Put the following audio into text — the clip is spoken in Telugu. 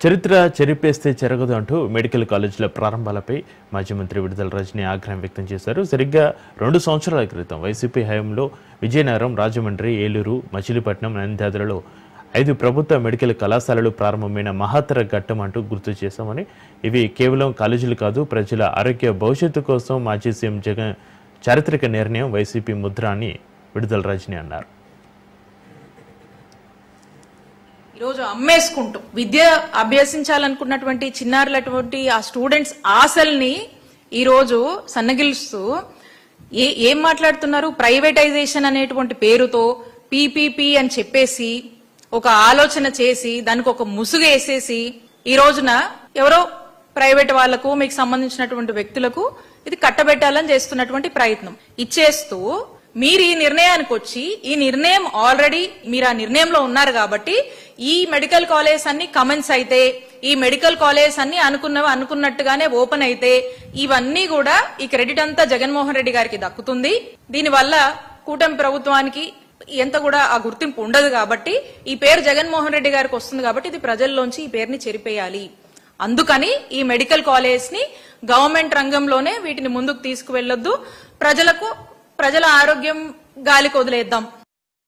చరిత్ర చెరిపేస్తే చెరగదు అంటూ మెడికల్ కాలేజీల ప్రారంభాలపై మాజీ మంత్రి విడుదల రజనీ ఆగ్రహం వ్యక్తం చేశారు. సరిగ్గా 2 సంవత్సరాల క్రితం వైసీపీ హయాంలో విజయనగరం, రాజమండ్రి, ఏలూరు, మచిలీపట్నం, నంద్యాలలో 5 ప్రభుత్వ మెడికల్ కళాశాలలు ప్రారంభమైన మహత్తర ఘట్టం అంటూ గుర్తు చేశామని, ఇవి కేవలం కాలేజీలు కాదు, ప్రజల ఆరోగ్య భవిష్యత్తు కోసం మాజీ సీఎం జగన్ చారిత్రక నిర్ణయం వైసీపీ ముద్ర అని విడుదల రజనీ అన్నారు. ఈరోజు అమ్మేసుకుంటూ విద్య అభ్యసించాలనుకున్నటువంటి చిన్నారులటువంటి ఆ స్టూడెంట్స్ ఆశల్ని ఈరోజు సన్నగిలుస్తూ ఏం మాట్లాడుతున్నారు? ప్రైవేటైజేషన్ అనేటువంటి పేరుతో పీపీపీ అని చెప్పేసి ఒక ఆలోచన చేసి దానికి ఒక ముసుగు వేసేసి ఈ రోజున ఎవరో ప్రైవేట్ వాళ్లకు మీకు సంబంధించినటువంటి వ్యక్తులకు ఇది కట్టబెట్టాలని చేస్తున్నటువంటి ప్రయత్నం ఇచ్చేస్తూ మీరు ఈ నిర్ణయానికి వచ్చి ఈ నిర్ణయం ఆల్రెడీ మీరు ఆ నిర్ణయంలో ఉన్నారు కాబట్టి ఈ మెడికల్ కాలేజ్ అన్ని కమెన్స్ అయితే ఈ మెడికల్ కాలేజ్ అన్ని అనుకున్నట్టుగానే ఓపెన్ అయితే ఇవన్నీ కూడా ఈ క్రెడిట్ అంతా జగన్మోహన్ రెడ్డి గారికి దక్కుతుంది. దీనివల్ల కూటమి ప్రభుత్వానికి ఎంత కూడా ఆ గుర్తింపు ఉండదు కాబట్టి ఈ పేరు జగన్మోహన్ రెడ్డి గారికి వస్తుంది కాబట్టి ఇది ప్రజల్లోంచి ఈ పేరుని చెరిపేయాలి. అందుకని ఈ మెడికల్ కాలేజ్ ని గవర్నమెంట్ రంగంలోనే వీటిని ముందుకు తీసుకువెళ్లొద్దు, ప్రజల ఆరోగ్యం గాలికి వదిలేద్దాం.